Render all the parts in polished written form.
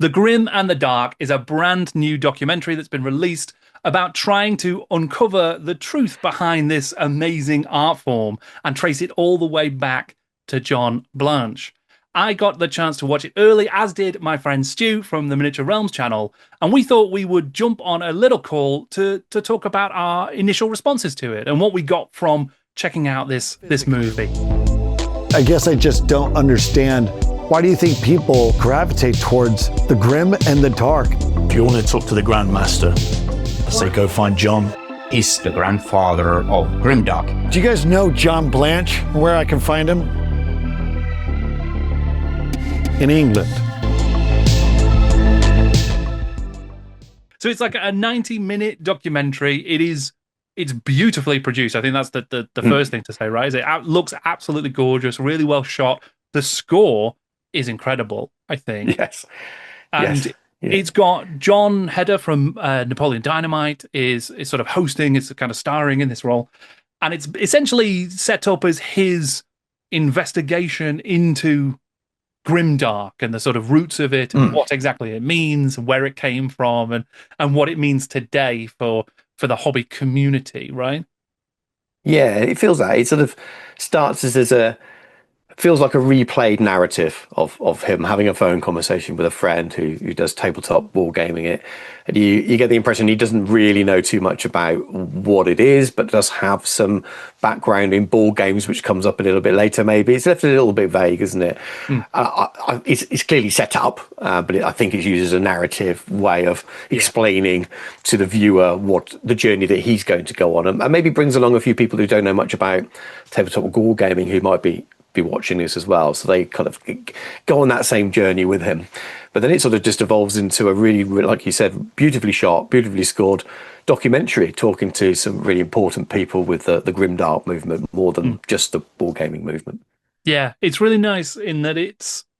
The Grim and the Dark is a brand new documentary that's been released about trying to uncover the truth behind this amazing art form and trace it all the way back to John Blanche. I got the chance to watch it early, as did my friend Stu from the Miniature Realms channel, and we thought we would jump on a little call to talk about our initial responses to it and what we got from checking out this movie. I guess I just don't understand. Why do you think people gravitate towards the grim and the dark? If you want to talk to the Grandmaster, I say go find John. He's the grandfather of grimdark. Do you guys know John Blanche, where I can find him? In England. So it's like a 90-minute documentary. It's beautifully produced. I think that's the first thing to say, right? It looks absolutely gorgeous, really well shot. The score is incredible, I think. Yes. And yes. it's got John Heder from Napoleon Dynamite is sort of hosting, it's kind of starring in this role. And it's essentially set up as his investigation into grimdark and the sort of roots of it and what exactly it means, where it came from, and what it means today for the hobby community, right? Yeah, it feels that. It sort of starts as feels like a replayed narrative of him having a phone conversation with a friend who does tabletop wargaming it. And you get the impression he doesn't really know too much about what it is, but does have some background in board games, which comes up a little bit later maybe. It's left a little bit vague, isn't it? It's clearly set up, but I think it's used as a narrative way of explaining to the viewer what the journey that he's going to go on. And maybe brings along a few people who don't know much about tabletop wargaming who might be watching this as well, so they kind of go on that same journey with him. But then it sort of just evolves into a really, like you said, beautifully shot, beautifully scored documentary, talking to some really important people with the grimdark movement more than just the wargaming movement. Yeah, it's really nice in that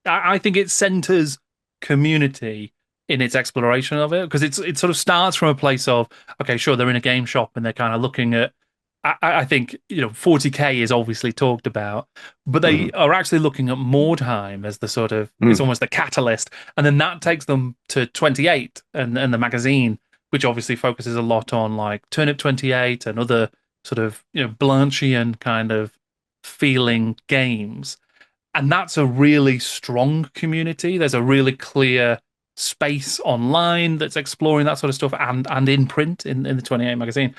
I think it centers community in its exploration of it, because it sort of starts from a place of, okay, sure, they're in a game shop and they're kind of looking at, I think, 40K is obviously talked about, but they are actually looking at Mordheim as the sort of, it's almost the catalyst. And then that takes them to 28 and the magazine, which obviously focuses a lot on like Turnip 28 and other sort of, Blanchian kind of feeling games. And that's a really strong community. There's a really clear space online that's exploring that sort of stuff and in print in the 28 magazine.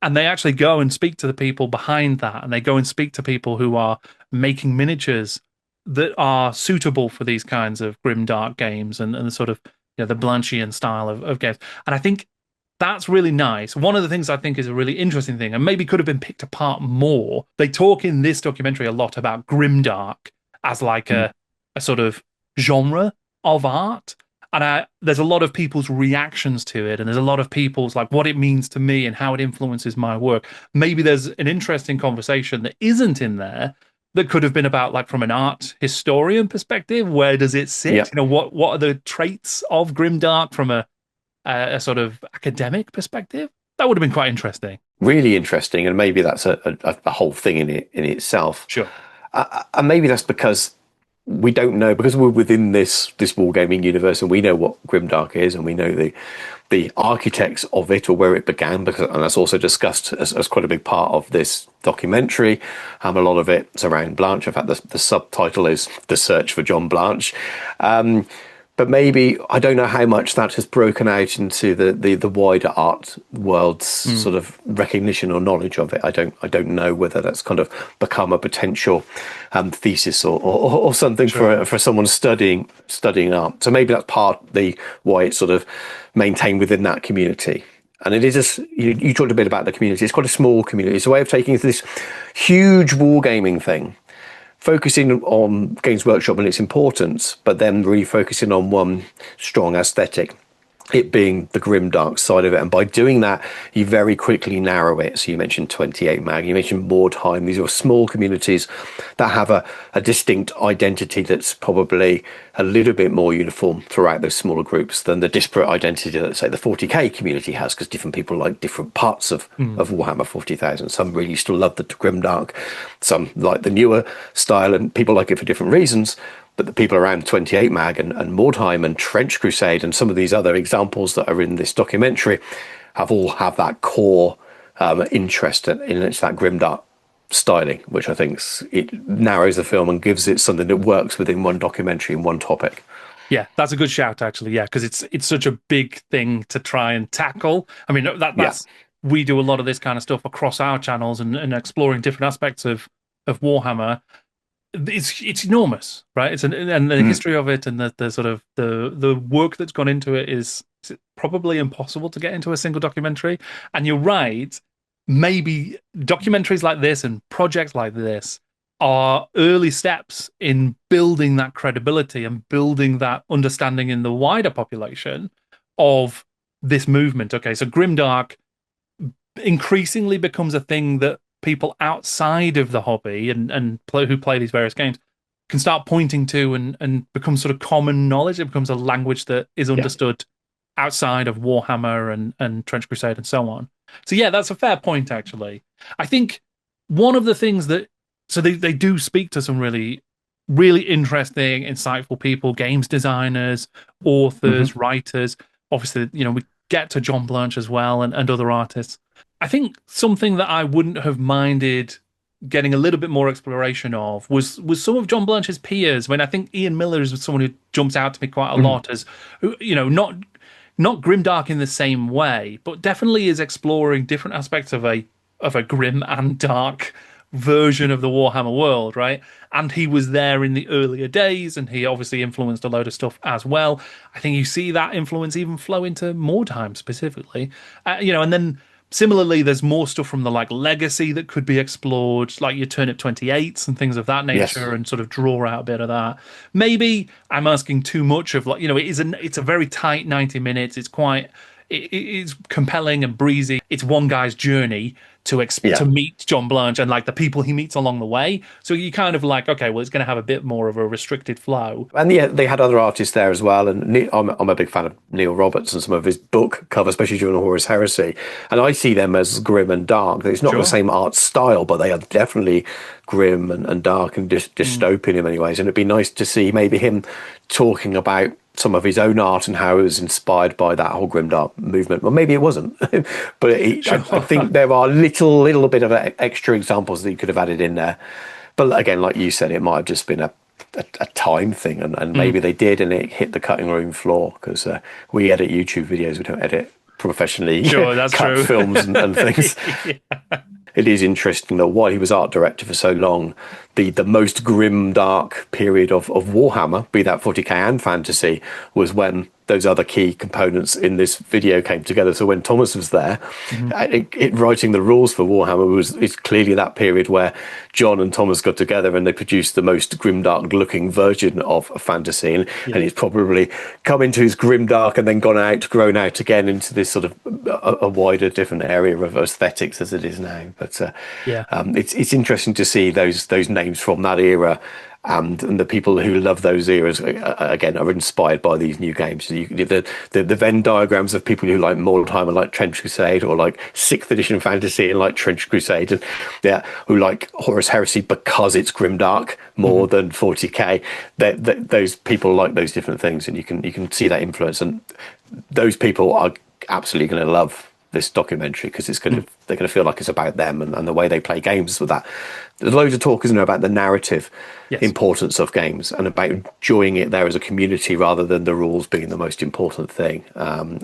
And they actually go and speak to the people behind that, and they go and speak to people who are making miniatures that are suitable for these kinds of grimdark games and the sort of the Blanchian style of games. And I think that's really nice. One of the things I think is a really interesting thing, and maybe could have been picked apart more, they talk in this documentary a lot about grimdark as like a sort of genre of art. And there's a lot of people's reactions to it, and there's a lot of people's like what it means to me and how it influences my work. Maybe there's an interesting conversation that isn't in there that could have been about, like, from an art historian perspective, where does it sit? Yep. What are the traits of grimdark from a sort of academic perspective? That would have been quite interesting. Really interesting, and maybe that's a whole thing in itself. Sure. And maybe that's because we don't know, because we're within this wargaming universe, and we know what grimdark is, and we know the architects of it, or where it began, and that's also discussed as quite a big part of this documentary. A lot of it's around Blanche. In fact, the subtitle is "The Search for John Blanche." But maybe, I don't know how much that has broken out into the wider art world's sort of recognition or knowledge of it. I don't know whether that's kind of become a potential thesis or something for someone studying art. So maybe that's partly why it's sort of maintained within that community. And it is just, you talked a bit about the community. It's quite a small community. It's a way of taking this huge wargaming thing, focusing on Games Workshop and its importance, but then really focusing on one strong aesthetic, it being the grimdark side of it. And by doing that, you very quickly narrow it. So you mentioned 28 Mag, you mentioned Mordheim. These are small communities that have a distinct identity that's probably a little bit more uniform throughout those smaller groups than the disparate identity that, say, the 40K community has, because different people like different parts of Warhammer 40,000. Some really still love the grimdark, some like the newer style, and people like it for different reasons. but the people around 28 Mag and Mordheim and Trench Crusade and some of these other examples that are in this documentary have that core interest in it's that grimdark styling, which I think it narrows the film and gives it something that works within one documentary and one topic. Yeah, that's a good shout, actually. Yeah, because it's such a big thing to try and tackle. I mean, that's we do a lot of this kind of stuff across our channels and exploring different aspects of Warhammer. It's enormous, right? And the history of it and the sort of the work that's gone into it is probably impossible to get into a single documentary. And you're right, maybe documentaries like this and projects like this are early steps in building that credibility and building that understanding in the wider population of this movement. Okay, so grimdark increasingly becomes a thing that people outside of the hobby and who play these various games can start pointing to and become sort of common knowledge. It becomes a language that is understood outside of Warhammer and Trench Crusade and so on. So yeah, that's a fair point, actually. I think one of the things that, so they do speak to some really, really interesting, insightful people, games designers, authors, writers. Obviously, we get to John Blanche as well and other artists. I think something that I wouldn't have minded getting a little bit more exploration of was some of John Blanche's peers. I mean, I think Ian Miller is someone who jumps out to me quite a lot as, not grimdark in the same way, but definitely is exploring different aspects of a grim and dark version of the Warhammer world, right? And he was there in the earlier days, and he obviously influenced a load of stuff as well. I think you see that influence even flow into Mordheim specifically, and then similarly, there's more stuff from the legacy that could be explored, like your Turnip 28s and things of that nature, and sort of draw out a bit of that. Maybe I'm asking too much of it's a very tight 90 minutes. It's compelling and breezy. It's one guy's journey to meet John Blanche and the people he meets along the way. So you kind of okay, well, it's going to have a bit more of a restricted flow. And yeah, they had other artists there as well. And I'm a big fan of Neil Roberts and some of his book covers, especially during Horus Heresy. And I see them as grim and dark. It's not the same art style, but they are definitely grim and dark and dystopian in many ways. And it'd be nice to see maybe him talking about some of his own art and how it was inspired by that whole grimdark movement. Well, maybe it wasn't, but I think there are little bit of extra examples that you could have added in there. But again, like you said, it might have just been a time thing, and maybe they did, and it hit the cutting room floor because we edit YouTube videos, we don't edit professionally. Sure, that's cut true. Films and things. It is interesting that while he was art director for so long, the most grim, dark period of Warhammer, be that 40k and fantasy, was when those other key components in this video came together. So when Thomas was there, writing the rules for Warhammer is clearly that period where John and Thomas got together and they produced the most grimdark looking version of a fantasy. And he's probably come into his grimdark and then grown out again into this sort of a wider, different area of aesthetics as it is now. But it's interesting to see those names from that era. And the people who love those eras again are inspired by these new games. So the Venn diagrams of people who like Mordheim and like Trench Crusade, or like 6th edition fantasy and like Trench Crusade, and who like Horus Heresy because it's grimdark more than 40k. Those people like those different things, and you can see that influence. And those people are absolutely going to love this documentary because they're going to feel like it's about them and the way they play games with that. There's loads of talk, isn't there, about the narrative importance of games and about enjoying it there as a community rather than the rules being the most important thing. And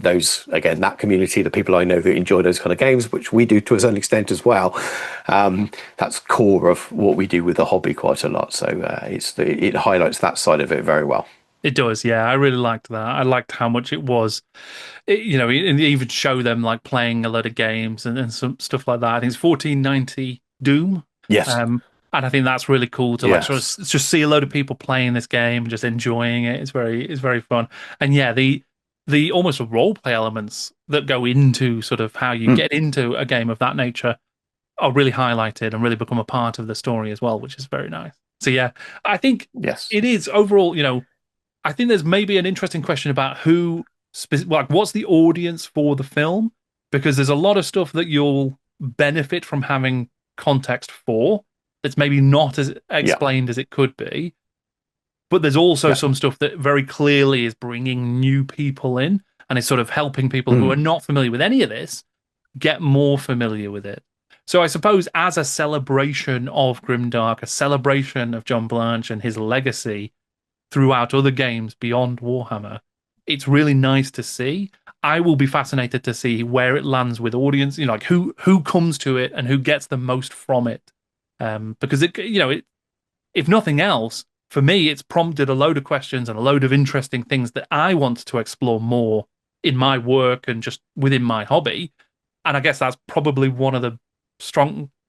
those, again, that community, the people I know who enjoy those kind of games, which we do to a certain extent as well, that's core of what we do with the hobby quite a lot. So it highlights that side of it very well. It does, yeah. I really liked that. I liked how much it was, and even show them playing a lot of games and some stuff like that. I think it's 1490 Doom. Yes. And I think that's really cool to just see a load of people playing this game and just enjoying it. It's very fun. And yeah, the almost role play elements that go into sort of how you get into a game of that nature are really highlighted and really become a part of the story as well, which is very nice. So yeah, I think it is overall, I think there's maybe an interesting question about what's the audience for the film, because there's a lot of stuff that you'll benefit from having context for that's maybe not as explained as it could be. but there's also Yeah. some stuff that very clearly is bringing new people in and is sort of helping people who are Mm. not familiar with any of this get more familiar with it. So I suppose as a celebration of Grimdark, a celebration of John Blanche and his legacy throughout other games beyond Warhammer, it's really nice to see. I will be fascinated to see where it lands with audience, like who comes to it and who gets the most from it. Because if nothing else, for me, it's prompted a load of questions and a load of interesting things that I want to explore more in my work and just within my hobby. And I guess that's probably one of the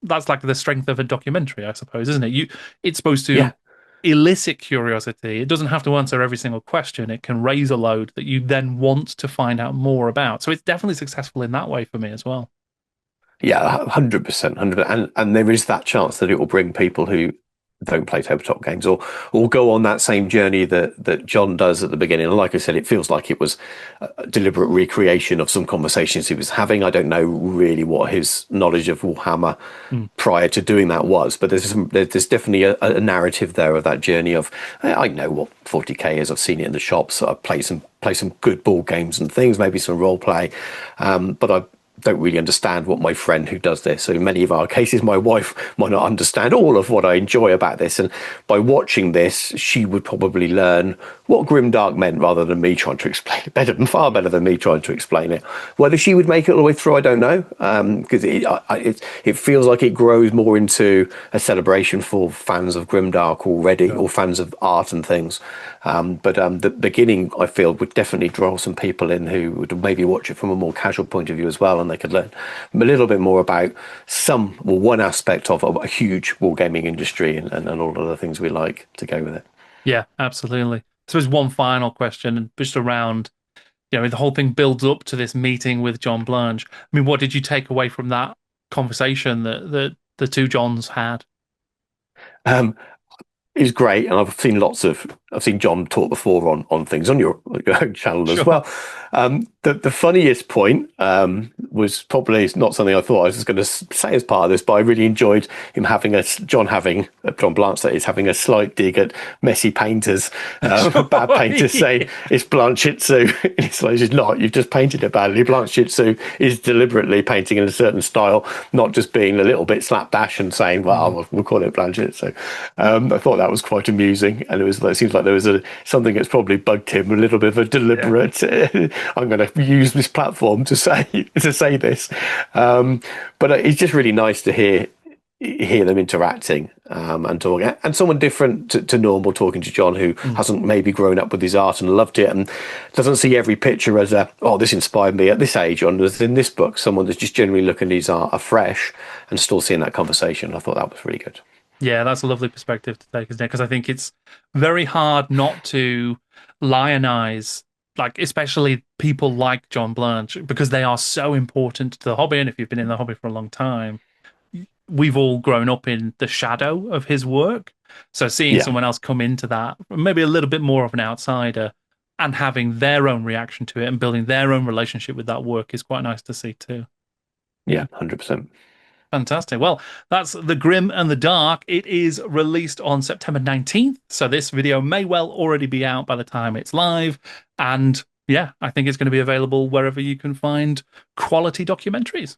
that's like the strength of a documentary, I suppose, isn't it? It's supposed to Yeah. elicit curiosity. It doesn't have to answer every single question. It can raise a load that you then want to find out more about. So it's definitely successful in that way for me as well. Yeah, 100%, 100%. And there is that chance that it will bring people who don't play tabletop games or go on that same journey that John does at the beginning. And like I said, it feels like it was a deliberate recreation of some conversations he was having. I don't know really what his knowledge of Warhammer prior to doing that was, but there's definitely a narrative there of that journey of I know what 40k is. I've seen it in the shops. I play some good board games and things, maybe some role play, but I don't really understand what my friend who does this. So in many of our cases, my wife might not understand all of what I enjoy about this. And by watching this, she would probably learn what grimdark meant rather than me trying to explain it far better than me trying to explain it. Whether she would make it all the way through, I don't know. Because it feels like it grows more into a celebration for fans of grimdark already, or fans of art and things. But the beginning, I feel, would definitely draw some people in who would maybe watch it from a more casual point of view as well, and they could learn a little bit more about one aspect of a huge wargaming industry and all of the things we like to go with it. Yeah, absolutely. So there's one final question, just around, the whole thing builds up to this meeting with John Blanche. I mean, what did you take away from that conversation that the two Johns had? Um, is great, and I've seen John talk before on things on your own channel as Sure. well. The funniest point was probably not something I thought I was going to say as part of this, but I really enjoyed him John Blanche, that is, having a slight dig at messy painters, bad painters saying it's Blanchitsu. It's like, it's not. You've just painted it badly. Blanchitsu is deliberately painting in a certain style, not just being a little bit slapdash and saying, "Well, we'll call it Blanchitsu." I thought that was quite amusing, and it seems like there was something that's probably bugged him, a little bit of a deliberate. Yeah. I'm going to use this platform to say this, but it's just really nice to hear them interacting and talking, and someone different to normal talking to John, who hasn't maybe grown up with his art and loved it and doesn't see every picture as this inspired me at this age, or as in this book. Someone that's just generally looking at his art afresh and still seeing that conversation. I thought that was really good. Yeah, that's a lovely perspective to take, isn't it? Because I think it's very hard not to lionize, like, especially people like John Blanche, because they are so important to the hobby. And if you've been in the hobby for a long time, we've all grown up in the shadow of his work. So seeing Yeah. someone else come into that, maybe a little bit more of an outsider, and having their own reaction to it and building their own relationship with that work is quite nice to see too. Yeah, 100%. Fantastic. Well, that's The Grim and the Dark. It is released on September 19th. So this video may well already be out by the time it's live. And yeah, I think it's going to be available wherever you can find quality documentaries.